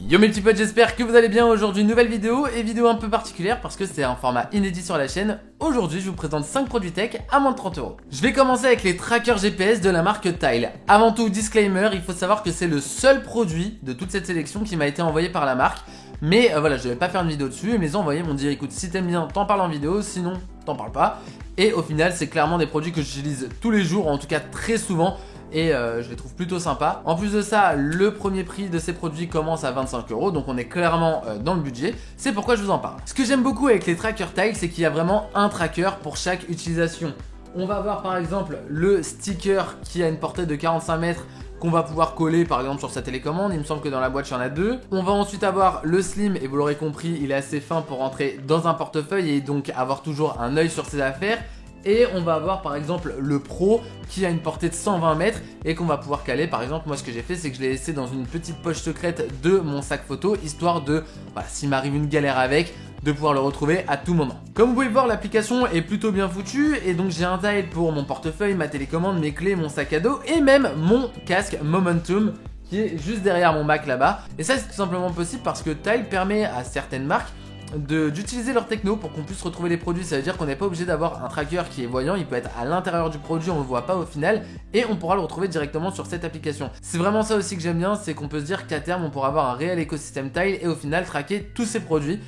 Yo mes petits potes, j'espère que vous allez bien. Aujourd'hui nouvelle vidéo et vidéo un peu particulière parce que c'est un format inédit sur la chaîne. Aujourd'hui je vous présente 5 produits tech à moins de 30 €. Je vais commencer avec les trackers GPS de la marque Tile. Avant tout, disclaimer, il faut savoir que c'est le seul produit de toute cette sélection qui m'a été envoyé par la marque. Mais voilà, je vais pas faire une vidéo dessus, ils me les ont envoyés, ils m'ont dit écoute, si t'aimes bien, t'en parles en vidéo, sinon t'en parles pas. Et au final c'est clairement des produits que j'utilise tous les jours, en tout cas très souvent. Et je les trouve plutôt sympas. En plus de ça, le premier prix de ces produits commence à 25 €, donc on est clairement dans le budget. C'est pourquoi je vous en parle. Ce que j'aime beaucoup avec les trackers Tile, c'est qu'il y a vraiment un tracker pour chaque utilisation. On va avoir par exemple le sticker qui a une portée de 45 mètres qu'on va pouvoir coller par exemple sur sa télécommande. Il me semble que dans la boîte il y en a deux. On va ensuite avoir le slim, et vous l'aurez compris, il est assez fin pour rentrer dans un portefeuille et donc avoir toujours un œil sur ses affaires. Et on va avoir par exemple le Pro qui a une portée de 120 mètres et qu'on va pouvoir caler. Par exemple, moi ce que j'ai fait, c'est que je l'ai laissé dans une petite poche secrète de mon sac photo, histoire de, voilà, s'il m'arrive une galère avec, de pouvoir le retrouver à tout moment. Comme vous pouvez le voir, l'application est plutôt bien foutue et donc j'ai un Tile pour mon portefeuille, ma télécommande, mes clés, mon sac à dos et même mon casque Momentum qui est juste derrière mon Mac là-bas. Et ça c'est tout simplement possible parce que Tile permet à certaines marques d'utiliser leur techno pour qu'on puisse retrouver les produits. Ça veut dire qu'on n'est pas obligé d'avoir un tracker qui est voyant, il peut être à l'intérieur du produit, on ne le voit pas au final et on pourra le retrouver directement sur cette application. C'est vraiment ça aussi que j'aime bien, c'est qu'on peut se dire qu'à terme on pourra avoir un réel écosystème Tile et au final traquer tous ces produits,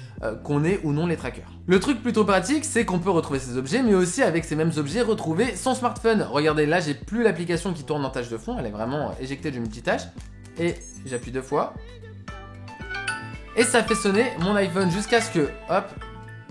qu'on ait ou non les trackers. Le truc plutôt pratique, c'est qu'on peut retrouver ces objets, mais aussi avec ces mêmes objets retrouver son smartphone. Regardez, là j'ai plus l'application qui tourne en tâche de fond, elle est vraiment éjectée du multitâche et j'appuie 2 fois. Et ça fait sonner mon iPhone jusqu'à ce que, hop,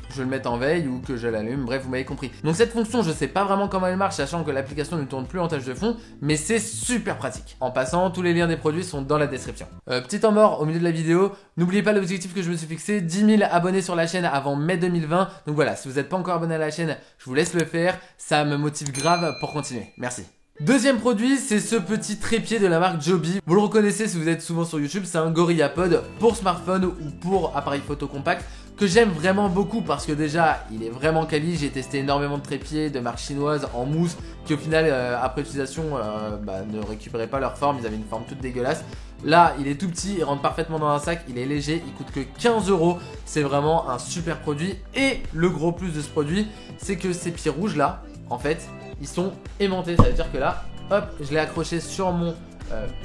je le mette en veille ou que je l'allume, bref vous m'avez compris. Donc cette fonction, je sais pas vraiment comment elle marche, sachant que l'application ne tourne plus en tâche de fond, mais c'est super pratique. En passant, tous les liens des produits sont dans la description. Petit temps mort au milieu de la vidéo, n'oubliez pas l'objectif que je me suis fixé, 10 000 abonnés sur la chaîne avant mai 2020. Donc voilà, si vous n'êtes pas encore abonné à la chaîne, je vous laisse le faire, ça me motive grave pour continuer. Merci. Deuxième produit, c'est ce petit trépied de la marque Joby. Vous le reconnaissez si vous êtes souvent sur YouTube, c'est un GorillaPod pour smartphone ou pour appareil photo compact que j'aime vraiment beaucoup parce que déjà il est vraiment quali. J'ai testé énormément de trépieds de marques chinoises en mousse qui au final après utilisation ne récupéraient pas leur forme, ils avaient une forme toute dégueulasse. Là il est tout petit, il rentre parfaitement dans un sac, il est léger, il coûte que 15 €. C'est vraiment un super produit et le gros plus de ce produit c'est que ces pieds rouges là en fait ils sont aimantés, ça veut dire que là hop je l'ai accroché sur mon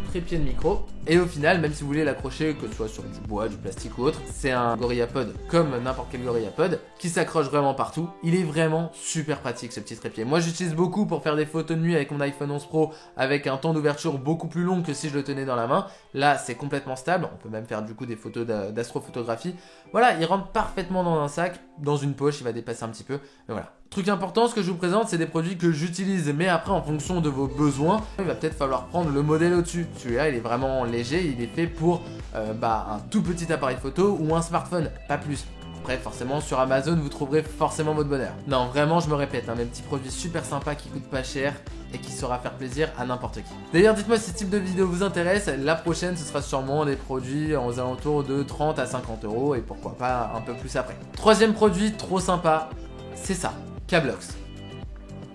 trépied de micro et au final même si vous voulez l'accrocher que ce soit sur du bois, du plastique ou autre, c'est un GorillaPod comme n'importe quel GorillaPod qui s'accroche vraiment partout. Il est vraiment super pratique ce petit trépied. Moi j'utilise beaucoup pour faire des photos de nuit avec mon iPhone 11 Pro avec un temps d'ouverture beaucoup plus long que si je le tenais dans la main. Là c'est complètement stable, on peut même faire du coup des photos d'astrophotographie. Voilà, il rentre parfaitement dans un sac, dans une poche, il va dépasser un petit peu, mais voilà. Truc important, ce que je vous présente, c'est des produits que j'utilise, mais après, en fonction de vos besoins, il va peut-être falloir prendre le modèle au-dessus. Celui-là, il est vraiment léger, il est fait pour un tout petit appareil photo ou un smartphone, pas plus. Après, forcément, sur Amazon, vous trouverez forcément votre bonheur. Non, vraiment, je me répète, mes petits produits super sympas qui coûtent pas cher et qui saura faire plaisir à n'importe qui. D'ailleurs, dites-moi si ce type de vidéo vous intéresse. La prochaine, ce sera sûrement des produits aux alentours de 30 à 50 € et pourquoi pas un peu plus après. Troisième produit trop sympa, c'est ça. Cablox.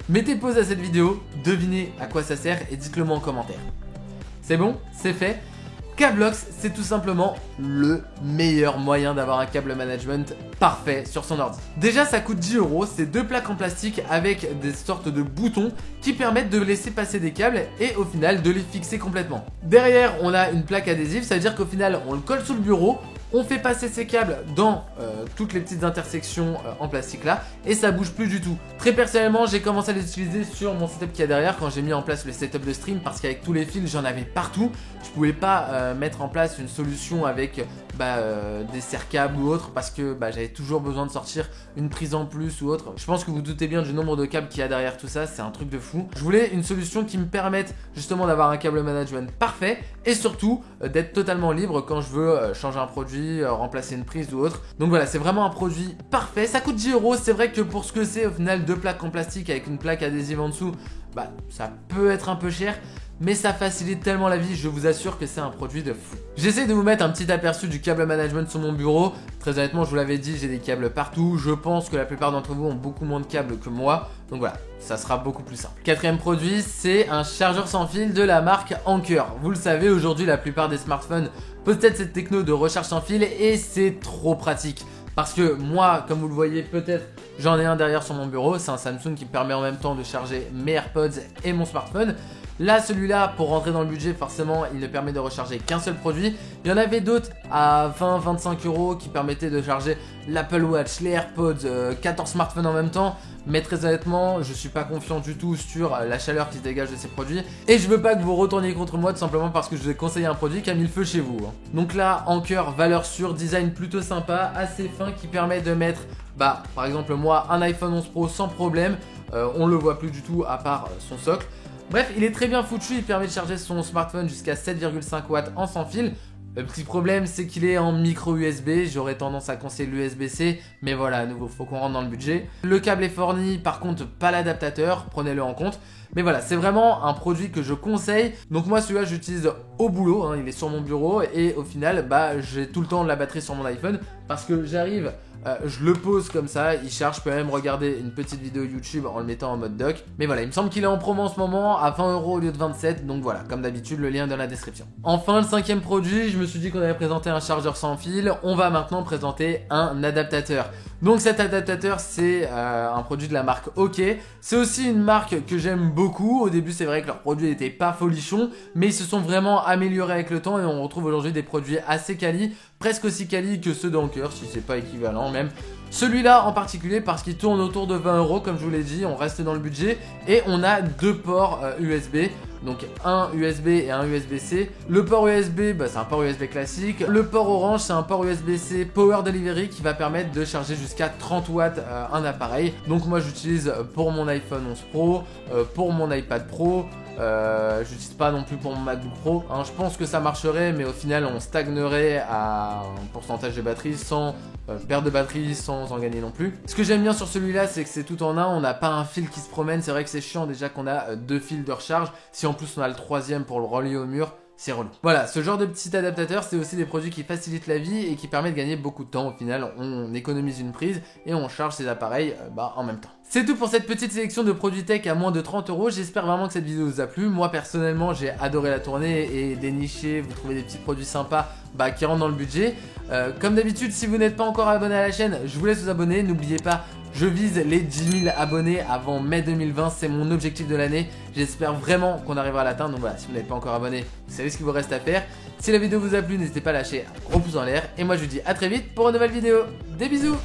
Mettez pause à cette vidéo, devinez à quoi ça sert et dites-le moi en commentaire. C'est bon? C'est fait? Cablox, c'est tout simplement le meilleur moyen d'avoir un câble management parfait sur son ordi. Déjà ça coûte 10 €, c'est 2 plaques en plastique avec des sortes de boutons qui permettent de laisser passer des câbles et au final de les fixer complètement. Derrière on a une plaque adhésive, ça veut dire qu'au final on le colle sous le bureau, on fait passer ces câbles dans toutes les petites intersections en plastique là et ça bouge plus du tout. Très personnellement j'ai commencé à les utiliser sur mon setup qui est derrière quand j'ai mis en place le setup de stream parce qu'avec tous les fils j'en avais partout. Je pouvais pas mettre en place une solution avec des serre-câbles ou autre parce que j'avais toujours besoin de sortir une prise en plus ou autre. Je pense que vous doutez bien du nombre de câbles qu'il y a derrière tout ça, c'est un truc de fou. Je voulais une solution qui me permette justement d'avoir un câble management parfait et surtout d'être totalement libre quand je veux changer un produit, remplacer une prise ou autre. Donc voilà, c'est vraiment un produit parfait. Ça coûte 10 €, c'est vrai que pour ce que c'est, au final 2 plaques en plastique avec une plaque adhésive en dessous, ça peut être un peu cher. mais ça facilite tellement la vie, je vous assure que c'est un produit de fou. J'essaie de vous mettre un petit aperçu du câble management sur mon bureau. Très honnêtement, je vous l'avais dit, j'ai des câbles partout. Je pense que la plupart d'entre vous ont beaucoup moins de câbles que moi. Donc voilà, ça sera beaucoup plus simple. Quatrième produit, c'est un chargeur sans fil de la marque Anker. Vous le savez, aujourd'hui, la plupart des smartphones possèdent cette techno de recharge sans fil et c'est trop pratique. Parce que moi, comme vous le voyez peut-être, j'en ai un derrière sur mon bureau. C'est un Samsung qui me permet en même temps de charger mes AirPods et mon smartphone. Là, celui-là, pour rentrer dans le budget, forcément, il ne permet de recharger qu'un seul produit. Il y en avait d'autres à 20-25 € qui permettaient de charger l'Apple Watch, les AirPods, 14 smartphones en même temps. Mais très honnêtement, je suis pas confiant du tout sur la chaleur qui se dégage de ces produits. Et je veux pas que vous retourniez contre moi tout simplement parce que je vous ai conseillé un produit qui a mis le feu chez vous. Donc là, Anker, valeur sûre, design plutôt sympa, assez fin, qui permet de mettre, par exemple moi, un iPhone 11 Pro sans problème. On le voit plus du tout à part son socle. Bref, il est très bien foutu, il permet de charger son smartphone jusqu'à 7,5 watts en sans fil. Le petit problème, c'est qu'il est en micro USB. J'aurais tendance à conseiller l'USB-C, mais voilà, à nouveau, faut qu'on rentre dans le budget. Le câble est fourni, par contre, pas l'adaptateur, prenez-le en compte. Mais voilà, c'est vraiment un produit que je conseille. Donc moi, celui-là, j'utilise au boulot, il est sur mon bureau et au final, j'ai tout le temps de la batterie sur mon iPhone parce que j'arrive, je le pose comme ça, il charge, je peux même regarder une petite vidéo YouTube en le mettant en mode dock. Mais voilà, il me semble qu'il est en promo en ce moment à 20 € au lieu de 27, donc voilà, comme d'habitude, le lien est dans la description. Enfin, le cinquième produit, je me suis dit qu'on avait présenté un chargeur sans fil, on va maintenant présenter un adaptateur. Donc cet adaptateur, c'est un produit de la marque OK. C'est aussi une marque que j'aime beaucoup. Au début, c'est vrai que leurs produits n'étaient pas folichons, mais ils se sont vraiment améliorés avec le temps et on retrouve aujourd'hui des produits assez quali, presque aussi quali que ceux d'Anker, si c'est pas équivalent même. Celui-là en particulier parce qu'il tourne autour de 20 € comme je vous l'ai dit, on reste dans le budget et on a deux ports USB. Donc un USB et un USB-C. Le port USB, c'est un port USB classique. Le port orange, c'est un port USB-C Power Delivery qui va permettre de charger jusqu'à 30 watts un appareil. Donc moi j'utilise pour mon iPhone 11 Pro, pour mon iPad Pro. J'utilise pas non plus pour mon MacBook Pro. Je pense que ça marcherait, mais au final on stagnerait à un pourcentage de batterie sans perte de batterie, sans en gagner non plus. Ce que j'aime bien sur celui-là, c'est que c'est tout en un. On n'a pas un fil qui se promène. C'est vrai que c'est chiant déjà qu'on a deux fils de recharge. Si en plus on a le troisième pour le relier au mur, c'est relou. Voilà, ce genre de petit adaptateur, c'est aussi des produits qui facilitent la vie et qui permettent de gagner beaucoup de temps. Au final, on économise une prise et on charge ses appareils en même temps. C'est tout pour cette petite sélection de produits tech à moins de 30 €. J'espère vraiment que cette vidéo vous a plu. Moi personnellement, j'ai adoré la tournée et dénicher, vous trouvez des petits produits sympas qui rentrent dans le budget. Comme d'habitude, si vous n'êtes pas encore abonné à la chaîne, je vous laisse vous abonner. N'oubliez pas, je vise les 10 000 abonnés avant mai 2020, c'est mon objectif de l'année. J'espère vraiment qu'on arrivera à l'atteindre. Donc voilà, si vous n'êtes pas encore abonné, vous savez ce qu'il vous reste à faire. Si la vidéo vous a plu, n'hésitez pas à lâcher un gros pouce en l'air. Et moi je vous dis à très vite pour une nouvelle vidéo. Des bisous!